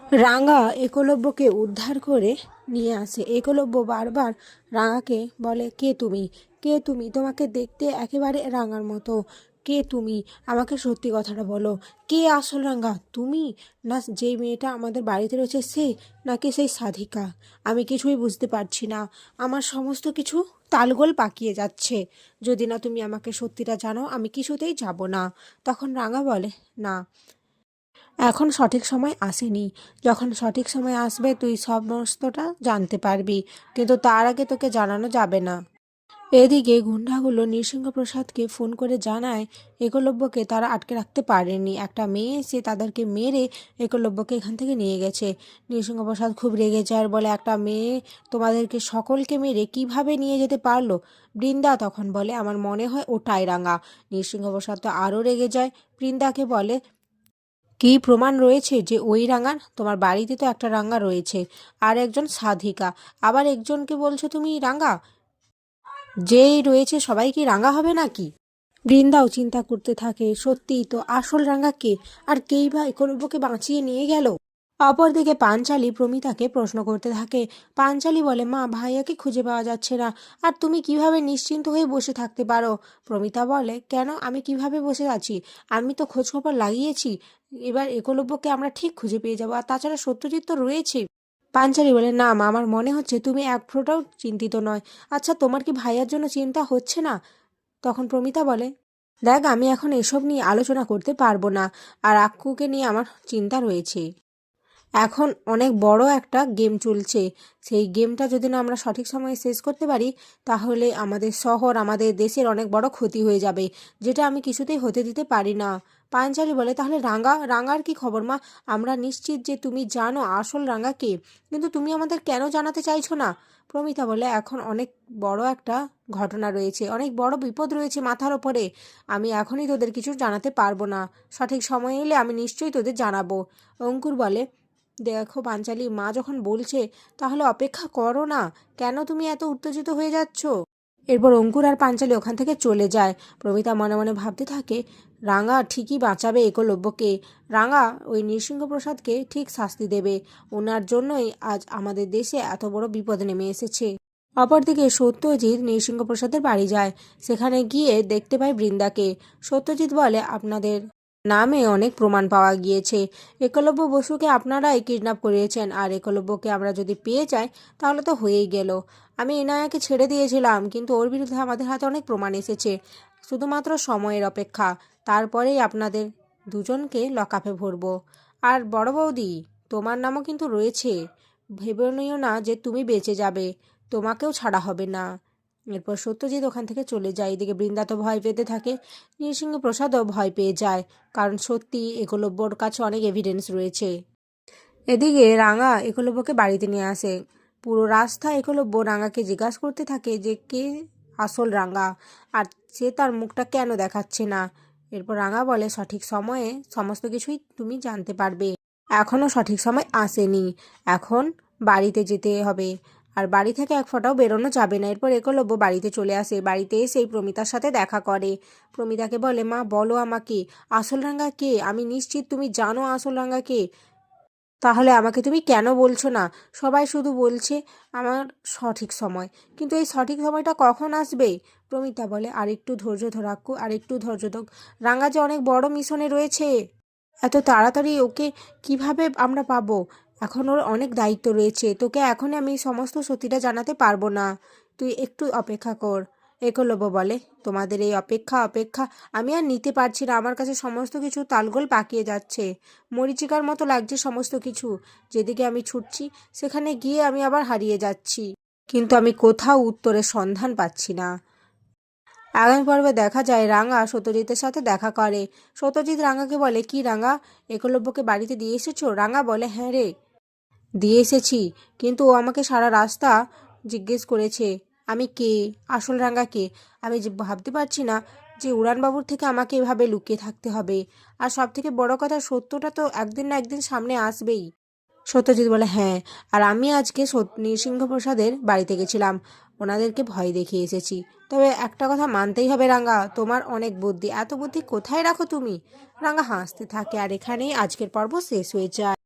রাঙা একলব্যকে উদ্ধার করে নিয়ে আসে। একলব্য বারবার রাঙাকে বলে, কে তুমি, কে তুমি? তোমাকে দেখতে একেবারে রাঙার মতো। কে তুমি? আমাকে সত্যি কথাটা বলো। কে আসল রাঙা? তুমি, না যেই মেয়েটা আমাদের বাড়িতে রয়েছে সে, নাকি সেই সাধিকা? আমি কিছুই বুঝতে পারছি না। আমার সমস্ত কিছু তালগোল পাকিয়ে যাচ্ছে। যদি না তুমি আমাকে সত্যিটা জানো, আমি কিছুতেই যাব না। তখন রাঙা বলে, না, এখন সঠিক সময় আসেনি। যখন সঠিক সময় আসবে তুই সমস্তটা জানতে পারবি, কিন্তু তার আগে তোকে জানানো যাবে না। এদিকে গুন্ডাগুলো নৃসিংহপ্রসাদকে ফোন করে জানায় একলব্যকে তারা আটকে রাখতে পারেনি। একটা মেয়ে এসে তাদেরকে মেরে একলব্যকে এখান থেকে নিয়ে গেছে। নৃসিংহপ্রসাদ খুব রেগে যায় আর বলে, একটা মেয়ে তোমাদেরকে সকলকে মেরে কিভাবে নিয়ে যেতে পারলো? বৃন্দা তখন বলে, আমার মনে হয় ওটাই রাঙা। নৃসিংহপ্রসাদ তো আরও রেগে যায়। বৃন্দাকে বলে, কি প্রমাণ রয়েছে যে ওই রাঙার? তোমার বাড়িতে তো একটা রাঙা রয়েছে, আর একজন সাধিকা, আবার একজনকে বলছো তুমি রাঙা। যেই রয়েছে সবাই কি রাঙা হবে নাকি? বৃন্দাও চিন্তা করতে থাকে, সত্যিই তো, আসল রাঙা কে? আর কেই বা একলব্যকে বাঁচিয়ে নিয়ে গেল? অপরদিকে পাঞ্চালি প্রমিতাকে প্রশ্ন করতে থাকে। পাঞ্চালি বলে, মা, ভাইয়াকে খুঁজে পাওয়া যাচ্ছে না, আর তুমি কিভাবে নিশ্চিন্ত হয়ে বসে থাকতে পারো? প্রমিতা বলে, কেন, আমি কিভাবে বসে আছি? আমি তো খোঁজখবর লাগিয়েছি। এবার একলব্যকে আমরা ঠিক খুঁজে পেয়ে যাবো, আর তাছাড়া সত্যজিৎ তো রয়েছে। পাঞ্চালি বলে, না মা, আমার মনে হচ্ছে তুমি এক ফোঁটাও চিন্তিত নয়। আচ্ছা, তোমার কি ভাইয়ার জন্য চিন্তা হচ্ছে না? তখন প্রমিতা বলে, দেখ, আমি এখন এসব নিয়ে আলোচনা করতে পারবো না, আর আক্কুকে নিয়ে আমার চিন্তা রয়েছে। এখন অনেক বড় একটা গেম চলছে। সেই গেমটা যদি না আমরা সঠিক সময়ে শেষ করতে পারি, তাহলে আমাদের শহর, আমাদের দেশের অনেক বড় ক্ষতি হয়ে যাবে, যেটা আমি কিছুতেই হতে দিতে পারি না। পাঞ্চালি বলে, তাহলে রাঙার কি খবর মা? আমরা নিশ্চিত যে তুমি জানো আসল রাঙা কে, কিন্তু তুমি আমাদের কেন জানাতে চাইছো না? প্রমিতা বলে, এখন অনেক বড় একটা ঘটনা রয়েছে, অনেক বড় বিপদ রয়েছে মাথার ওপরে। আমি এখনই তোদের কিছু জানাতে পারবো না। সঠিক সময় এলে আমি নিশ্চয়ই তোদের জানাবো। অঙ্কুর বলে, দেখো পাঞ্চালি, মা যখন বলছে তাহলে অপেক্ষা করো না, কেন তুমি এত উত্তেজিত হয়ে যাচ্ছ? এরপর অঙ্কুর আর পাঞ্চালি ওখান থেকে চলে যায়। প্রমিতা মনে মনে ভাবতে থাকে, রাঙা ঠিকই বাঁচাবে একলব্যকে। রাঙা ওই নৃসিংহপ্রসাদকে ঠিক শাস্তি দেবে। ওনার জন্যই আজ আমাদের দেশে এত বড় বিপদ নেমে এসেছে। অপরদিকে সত্যজিৎ নৃসিংহপ্রসাদের বাড়ি যায়। সেখানে গিয়ে দেখতে পায় বৃন্দাকে। সত্যজিৎ বলে, আপনাদের নামে অনেক প্রমাণ পাওয়া গিয়েছে। একলব্য বসুকে আপনারাই কিডন্যাপ করিয়েছেন, আর একলব্যকে আমরা যদি পেয়ে যাই তাহলে তো হয়েই গেল। আমি এনায়াকে ছেড়ে দিয়েছিলাম, কিন্তু ওর বিরুদ্ধে আমাদের হাতে অনেক প্রমাণ এসেছে। শুধুমাত্র সময়ের অপেক্ষা, তারপরেই আপনাদের দুজনকে লকআপে ভরবো। আর বড় বৌদি, তোমার নামও কিন্তু রয়েছে। ভেবে নিও না যে তুমি বেঁচে যাবে, তোমাকেও ছাড়া হবে না। এরপর সত্যজিৎ ওখান থেকে চলে যায়। এদিকে বৃন্দা তো ভয় পেতে থাকে, নৃসিংহপ্রসাদও ভয় পেয়ে যায়, কারণ সত্যি একলব্যর কাছে অনেক এভিডেন্স রয়েছে। এদিকে রাঙা একলব্যকে বাড়িতে নিয়ে আসে। পুরো রাস্তা একলব্য রাঙাকে জিজ্ঞাসা করতে থাকে যে কে আসল রাঙা, আর সে তার মুখটা কেন দেখাচ্ছে না। এরপর রাঙা বলে, সঠিক সময়ে সমস্ত কিছুই তুমি জানতে পারবে। এখনও সঠিক সময় আসেনি, এখন বাড়িতে যেতে হবে, আর বাড়ি থেকে এক ফোঁটাও বেরোনো যাবে না। এরপর একলব্য বাড়িতে চলে আসে। বাড়িতে এসেই প্রমিতার সাথে দেখা করে। প্রমিতাকে বলে, মা, বলো আমাকে, আসল রাঙা কে? আমি নিশ্চিত তুমি জানো আসল রাঙা কে। তাহলে আমাকে তুমি কেন বলছো না? সবাই শুধু বলছে আমার সঠিক সময়, কিন্তু এই সঠিক সময়টা কখন আসবে? প্রমিতা বলে, আরেকটু ধৈর্য ধর আক্কু, আরেকটু ধৈর্য ধর। রাঙা যে অনেক বড় মিশনে রয়েছে, এত তাড়াতাড়ি ওকে কিভাবে আমরা পাবো? এখন ওর অনেক দায়িত্ব রয়েছে, তোকে এখনই আমি সমস্ত সত্যিটা জানাতে পারবো না, তুই একটু অপেক্ষা কর। একলব্য বলে, তোমাদের এই অপেক্ষা অপেক্ষা আমি আর নিতে পারছি না। আমার কাছে সমস্ত কিছু তালগোল পাকিয়ে যাচ্ছে, মরীচিকার মতো লাগছে সমস্ত কিছু। যেদিকে আমি ছুটছি সেখানে গিয়ে আমি আবার হারিয়ে যাচ্ছি, কিন্তু আমি কোথাও উত্তরের সন্ধান পাচ্ছি না। আগামী পর্বে দেখা যায় রাঙা সত্যজিতের সাথে দেখা করে। সত্যজিৎ রাঙাকে বলে, কি রাঙা, একলব্যকে বাড়িতে দিয়ে এসেছো? রাঙা বলে, হ্যাঁ রে, দিয়ে এসেছি, কিন্তু ও আমাকে সারা রাস্তা জিজ্ঞেস করেছে আমি কে, আসল রাঙা কে। আমি যে ভাবতে পারছি না যে উড়ানবাবুর থেকে আমাকে এভাবে লুকিয়ে থাকতে হবে। আর সব থেকে বড় কথা, সত্যটা তো একদিন না একদিন সামনে আসবেই। সত্যজিৎ বলে, হ্যাঁ, আর আমি আজকে নৃসিংহপ্রসাদের বাড়িতে গেছিলাম, ওনাদেরকে ভয় দেখিয়ে এসেছি। তবে একটা কথা মানতেই হবে রাঙা, তোমার অনেক বুদ্ধি, এত বুদ্ধি কোথায় রাখো তুমি? রাঙা হাসতে থাকে। আর এখানেই আজকের পর্ব শেষ হয়ে যায়।